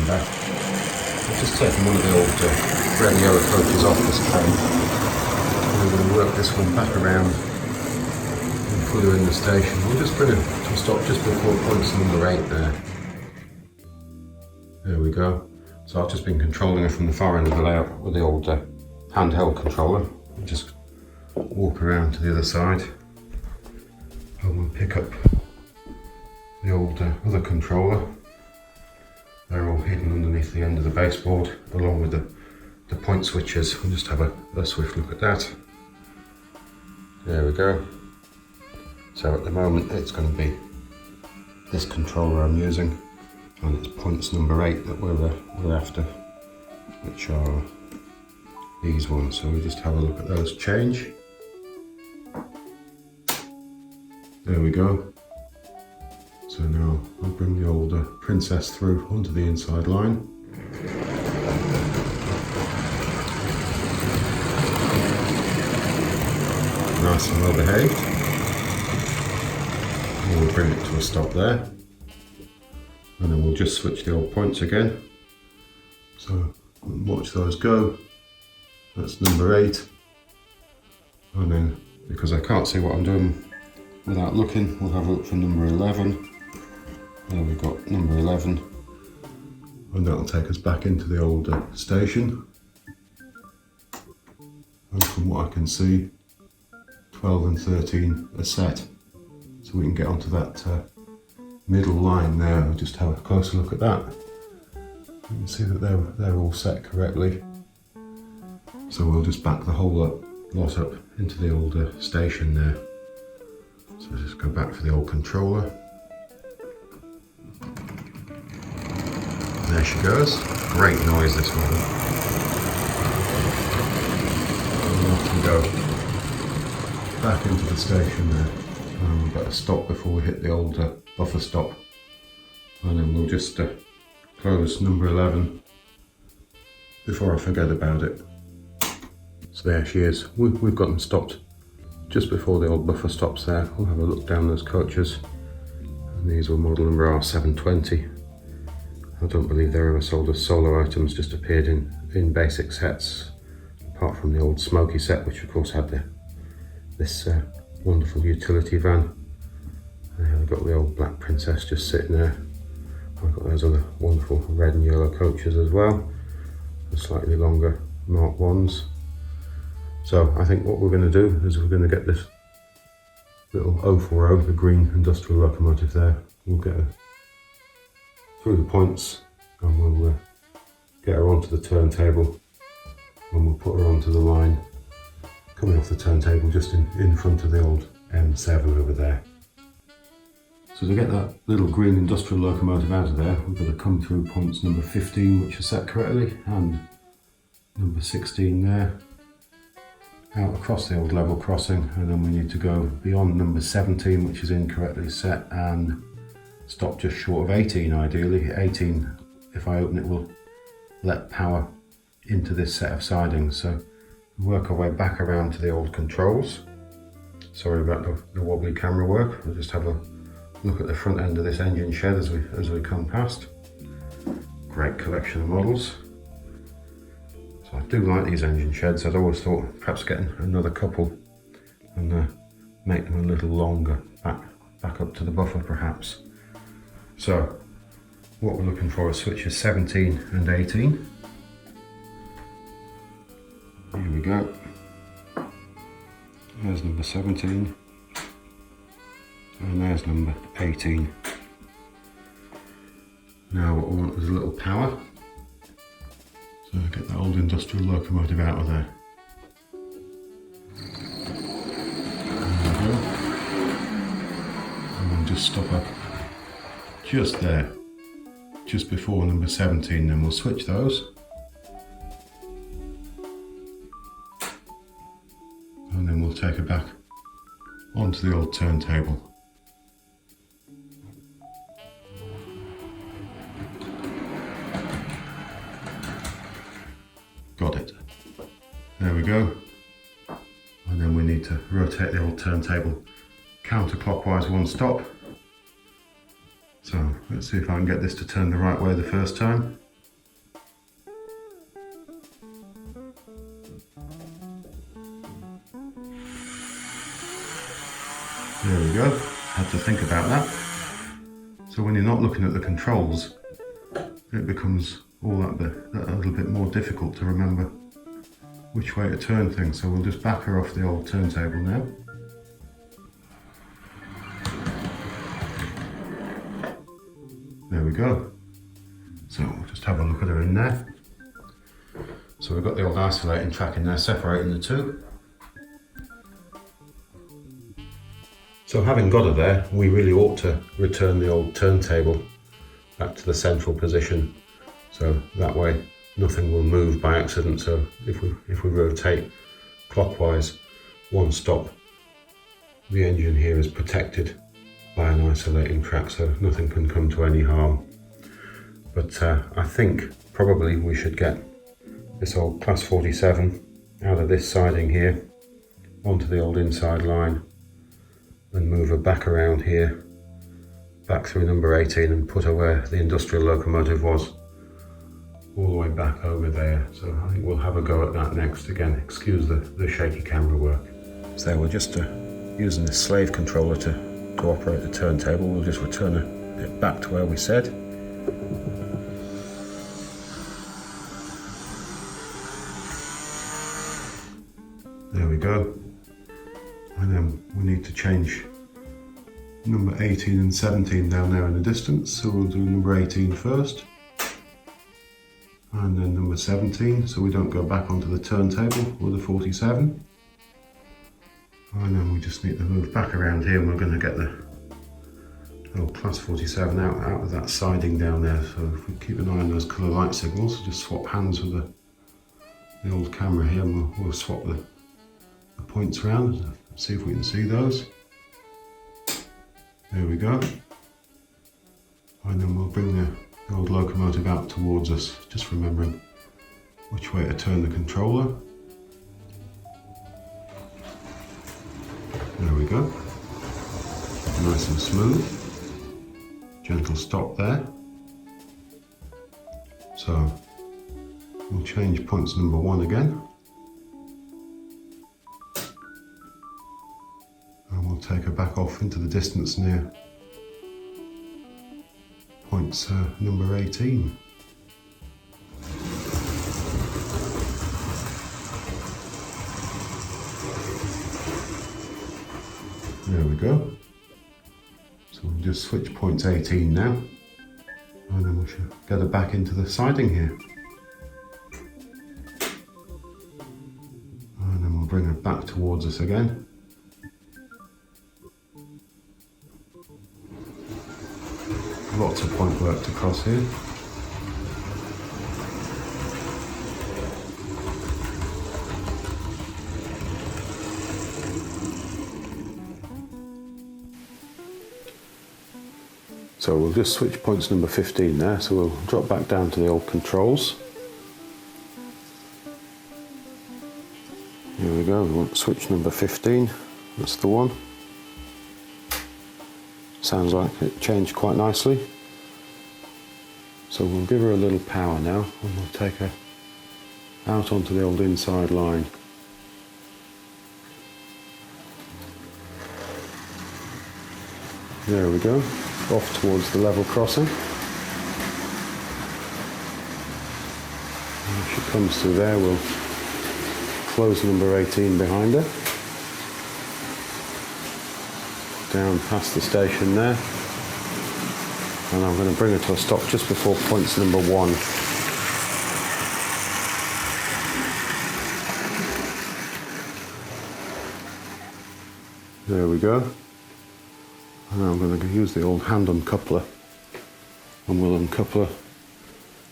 back. I've just taken one of the old red and yellow coaches off this train. We're going to work this one back around and put her in the station. We'll just bring it to a stop just before points number 8 there. There we go. So I've just been controlling her from the far end of the layout with the old handheld controller. We'll just walk around to the other side and we'll pick up the old other controller. They're all hidden underneath the end of the baseboard along with the point switches. We'll just have a swift look at that. There we go. So at the moment it's going to be this controller I'm using, and it's points number 8 that we're after, which are these ones. So we'll just have a look at those change. There we go. So now I'll bring the older princess through onto the inside line. Nice and well behaved. And we'll bring it to a stop there. And then we'll just switch the old points again. So watch those go. That's number 8. And then, because I can't see what I'm doing without looking, we'll have a look for number 11. There we've got number 11. And that'll take us back into the old station. And from what I can see, 12 and 13 are set. So we can get onto that middle line there. We'll just have a closer look at that. You can see that they're all set correctly. So we'll just back the whole lot up into the old station there. So just go back for the old controller. There she goes. Great noise, this one. And off we go. Back into the station there. And we've got to stop before we hit the old buffer stop. And then we'll just close number 11 before I forget about it. So there she is. We've got them stopped just before the old buffer stops there. We'll have a look down those coaches. And these were model number R720. I don't believe they're ever sold as solo items, just appeared in basic sets, apart from the old Smoky set, which of course had this wonderful utility van. I've got the old Black Princess just sitting there. I've got those other wonderful red and yellow coaches as well, the slightly longer Mark 1s. So I think what we're going to do is we're going to get this little 040, the green industrial locomotive there. We'll get her through the points and we'll get her onto the turntable, and we'll put her onto the line coming off the turntable just in front of the old M7 over there. So to get that little green industrial locomotive out of there, we've got to come through points number 15, which are set correctly, and number 16 there, out across the old level crossing, and then we need to go beyond number 17, which is incorrectly set, and stop just short of 18 ideally. 18, if I open it, will let power into this set of sidings. So we'll work our way back around to the old controls. Sorry about the wobbly camera work. We'll just have a look at the front end of this engine shed as we come past. Great collection of models. So I do like these engine sheds. I'd always thought perhaps getting another couple and make them a little longer, back up to the buffer perhaps. So what we're looking for is switches 17 and 18. Here we go. There's number 17 and there's number 18. Now what we want is a little power. So get that old industrial locomotive out of there. There we go. And we'll just stop up just there, just before number 17, then we'll switch those. And then we'll take it back onto the old turntable. Got it. There we go. And then we need to rotate the old turntable counterclockwise one stop. So let's see if I can get this to turn the right way the first time. There we go. Had to think about that. So when you're not looking at the controls, it becomes all that a little bit more difficult to remember which way to turn things. So we'll just back her off the old turntable now. There we go. So we'll just have a look at her in there. So we've got the old isolating track in there separating the two. So having got her there, we really ought to return the old turntable back to the central position. So that way nothing will move by accident. So if we rotate clockwise one stop, the engine here is protected by an isolating track, so nothing can come to any harm. But I think probably we should get this old Class 47 out of this siding here onto the old inside line and move her back around here, back through number 18 and put her where the industrial locomotive was, all the way back over there. So I think we'll have a go at that next. Again, excuse the shaky camera work. So we're just using the slave controller to operate the turntable. We'll just return it back to where we said. There we go. And then we need to change number 18 and 17 down there in the distance. So we'll do number 18 first. And then number 17, so we don't go back onto the turntable with the 47. And then we just need to move back around here, and we're going to get the old Class 47 out of that siding down there. So if we keep an eye on those colour light signals, just swap hands with the old camera here, and we'll swap the points around and see if we can see those. There we go. And then we'll bring the old locomotive out towards us, just remembering which way to turn the controller. There we go. Nice and smooth. Gentle stop there. So we'll change points number 1 again. And we'll take her back off into the distance near points number 18. There we go. So we'll just switch points 18 now, and then we should get her back into the siding here. And then we'll bring her back towards us again. Lots of point work to cross here. So we'll just switch points number 15 there, so we'll drop back down to the old controls. Here we go, we want switch number 15, that's the one. Sounds like it changed quite nicely. So we'll give her a little power now, and we'll take her out onto the old inside line. There we go. Off towards the level crossing. And if she comes through there, we'll close number 18 behind her. Down past the station there. And I'm going to bring her to a stop just before points number 1. There we go. And I'm going to use the old hand uncoupler, and we'll uncouple her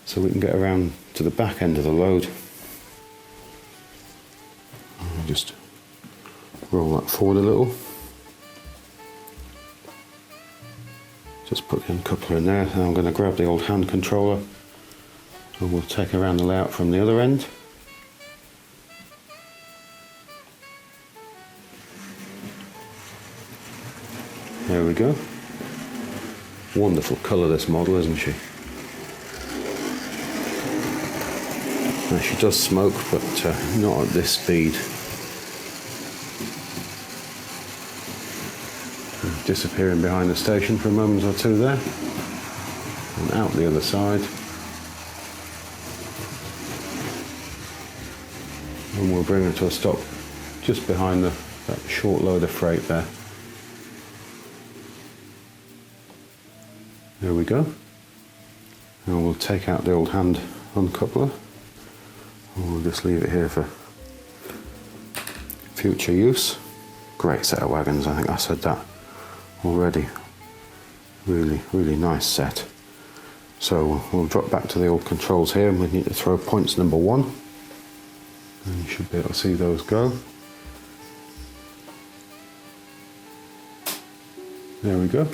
so we can get around to the back end of the load. I'll just roll that forward a little. Just put the uncoupler in there, and I'm going to grab the old hand controller, and we'll take around the layout from the other end. There we go. Wonderful colour, this model, isn't she? Now she does smoke, but not at this speed. disappearing behind the station for a moment or two there. And out the other side. And we'll bring it to a stop just behind that short load of freight there. There we go. And we'll take out the old hand uncoupler. And we'll just leave it here for future use. Great set of wagons, I think I said that already. Really, really nice set. So we'll drop back to the old controls here, and we need to throw points number 1. And you should be able to see those go. There we go.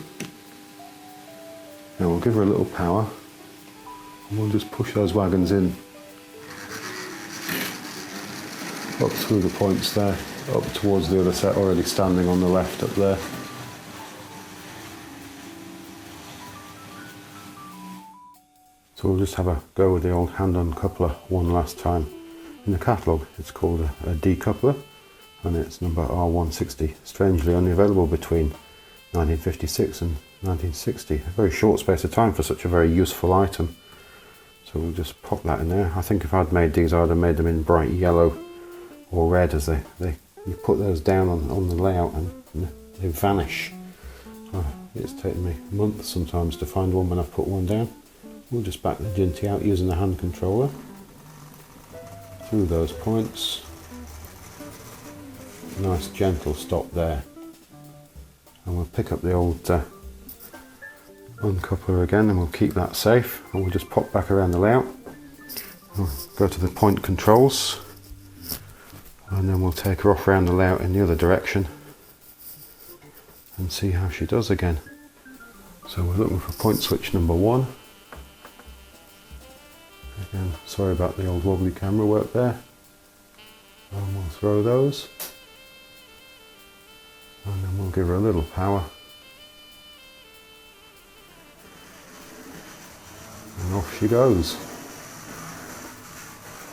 Now we'll give her a little power, and we'll just push those wagons in up through the points there, up towards the other set already standing on the left up there. So we'll just have a go with the old hand uncoupler one last time. In the catalogue it's called a decoupler, and it's number R160, strangely only available between 1956 and 1960, a very short space of time for such a very useful item. So we'll just pop that in there. I think if I'd made these, I'd have made them in bright yellow or red, as you put those down on the layout and they vanish. It's taken me months sometimes to find one when I've put one down. We'll just back the Ginty out using the hand controller through those points. Nice gentle stop there. And we'll pick up the old uncoupler again, and we'll keep that safe. And we'll just pop back around the layout. We'll go to the point controls, and then we'll take her off around the layout in the other direction and see how she does again. So we're looking for point switch number 1. Again, sorry about the old wobbly camera work there. And we'll throw those. And then we'll give her a little power. And off she goes.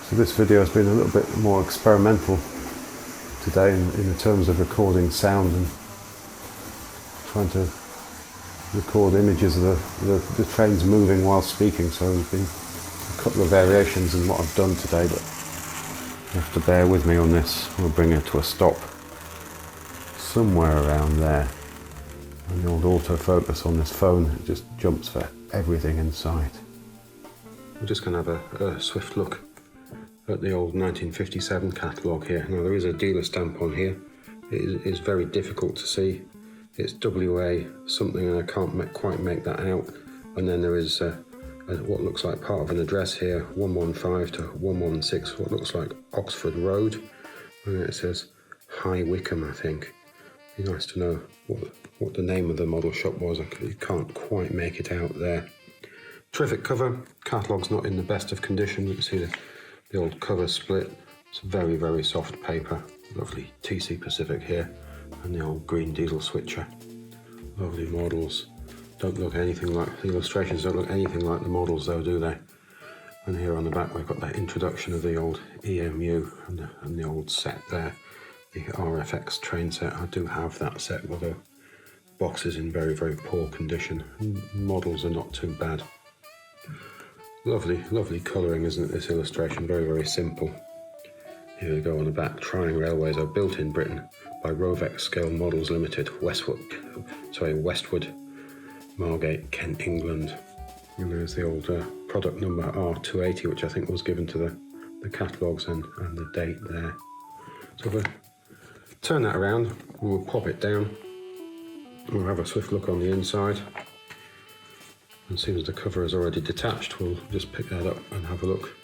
So this video has been a little bit more experimental today in terms of recording sound and trying to record images of the trains moving while speaking. So there's been a couple of variations in what I've done today, but you have to bear with me on this. We'll bring her to a stop somewhere around there, and the old autofocus on this phone, it just jumps for everything in sight. We're just going to have a swift look at the old 1957 catalogue here. Now there is a dealer stamp on here. It is very difficult to see. It's WA something, and I can't quite make that out. And then there is what looks like part of an address here, 115 to 116, what looks like Oxford Road, and it says High Wycombe, I think. Be nice to know what the name of the model shop was. I can't quite make it out there. Terrific cover. Catalogue's not in the best of condition. You can see the old cover split. It's very, very soft paper. Lovely TC Pacific here, and the old green diesel switcher. Lovely models. Don't look anything like the illustrations. Don't look anything like the models, though, do they? And here on the back we've got that introduction of the old EMU and the old set there. The RFX train set. I do have that set, but the box is in very, very poor condition. Models are not too bad. Lovely, lovely colouring, isn't it, this illustration? Very, very simple. Here we go on the back. Tri-ang railways are built in Britain by Rovex Scale Models Limited, Westwood, Margate, Kent, England. And there's the old product number R280, which I think was given to the catalogues and the date there. So if I turn that around, we'll pop it down. We'll have a swift look on the inside. And as soon as the cover is already detached, we'll just pick that up and have a look.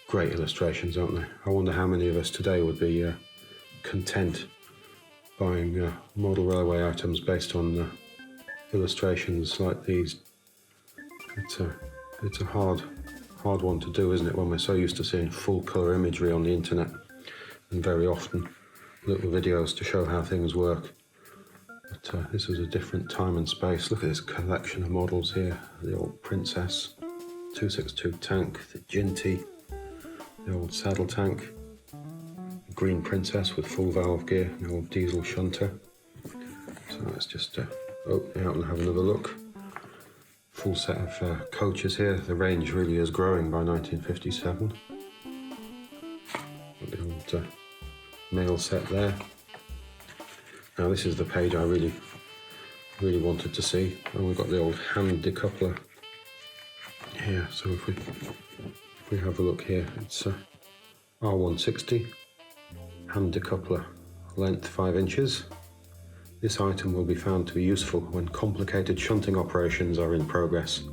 Great illustrations, aren't they? I wonder how many of us today would be content buying model railway items based on illustrations like these. It's a hard one to do, isn't it, when we're so used to seeing full colour imagery on the internet, and very often little videos to show how things work. But this is a different time and space. Look at this collection of models here. The old Princess, 262 tank, the Ginty, the old saddle tank, the Green Princess with full valve gear, the old diesel shunter. So let's just open it out and have another look. Full set of coaches here. The range really is growing by 1957. Got the old mail set there. Now this is the page I really wanted to see, and we've got the old hand decoupler here. So if we have a look here, it's R160 hand decoupler, length 5 inches. This item will be found to be useful when complicated shunting operations are in progress.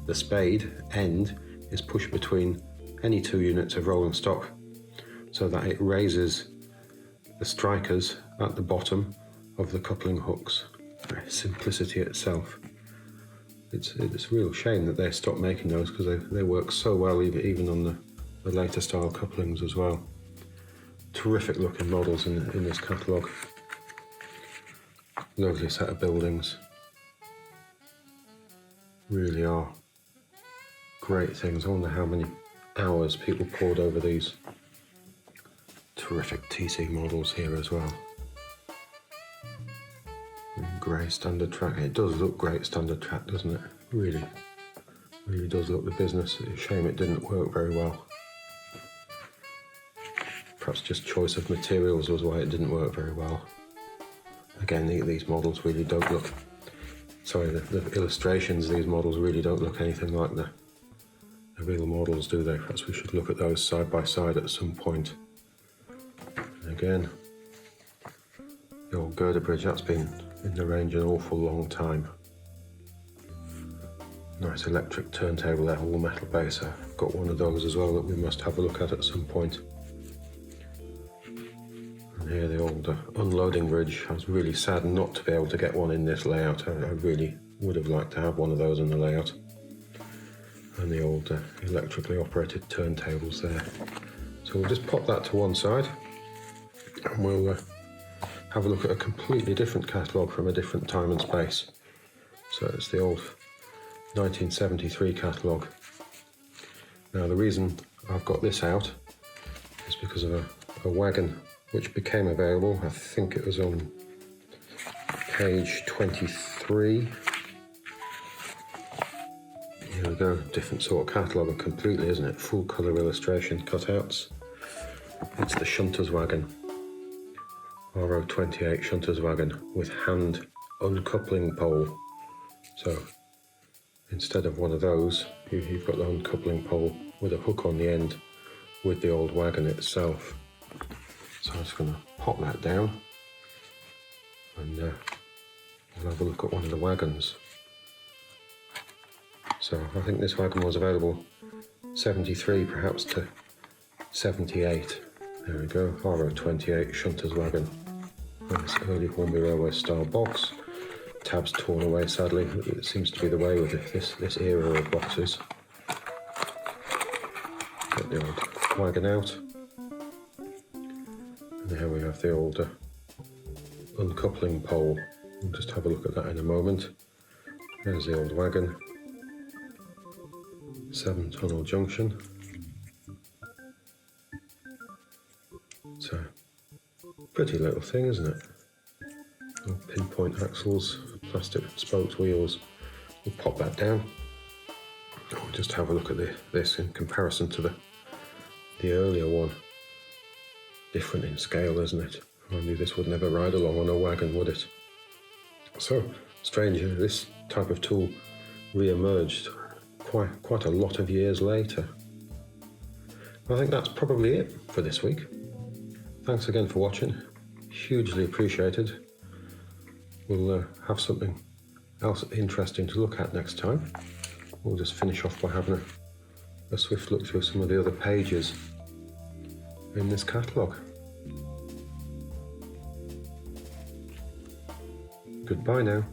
The spade end is pushed between any 2 units of rolling stock so that it raises the strikers at the bottom of the coupling hooks. Simplicity itself. It's a real shame that they stopped making those, because they work so well even on the later style couplings as well. Terrific looking models in this catalogue. Lovely set of buildings. Really are great things. I wonder how many hours people poured over these. Terrific TC models here as well. Grey standard track. It does look great standard track, doesn't it? Really does look the business. It's a shame it didn't work very well. Perhaps just choice of materials was why it didn't work very well. Again, these models really don't look... Sorry, the illustrations of these models really don't look anything like the real models, do they? Perhaps we should look at those side by side at some point. And again, the old girder bridge, that's been in the range an awful long time. Nice electric turntable there, all metal base. I've got one of those as well that we must have a look at some point. And here the old unloading bridge. I was really sad not to be able to get one in this layout. I really would have liked to have one of those in the layout. And the old electrically operated turntables there. So we'll just pop that to one side, and we'll have a look at a completely different catalogue from a different time and space. So it's the old 1973 catalogue. Now the reason I've got this out is because of a wagon which became available. I think it was on page 23. Here we go, different sort of catalogue completely, isn't it? Full colour illustration cutouts. It's the shunter's wagon. R028 shunter's wagon with hand uncoupling pole. So instead of one of those, you've got the uncoupling pole with a hook on the end with the old wagon itself. So I'm just going to pop that down, and we'll have a look at one of the wagons. So I think this wagon was available 73 perhaps to 78. There we go, R028 shunter's wagon. Nice early Hornby Railway style box. Tabs torn away sadly. It seems to be the way with this era of boxes. Get the old wagon out. And here we have the old uncoupling pole. We'll just have a look at that in a moment. There's the old wagon. 7 tunnel junction. So, pretty little thing, isn't it? Little pinpoint axles, plastic spokes, wheels. We'll pop that down. We'll just have a look at this in comparison to the earlier one. Different in scale, isn't it? I knew this would never ride along on a wagon, would it? So, strange, this type of tool re-emerged quite a lot of years later. I think that's probably it for this week. Thanks again for watching. Hugely appreciated. We'll have something else interesting to look at next time. We'll just finish off by having a swift look through some of the other pages in this catalogue. Goodbye now.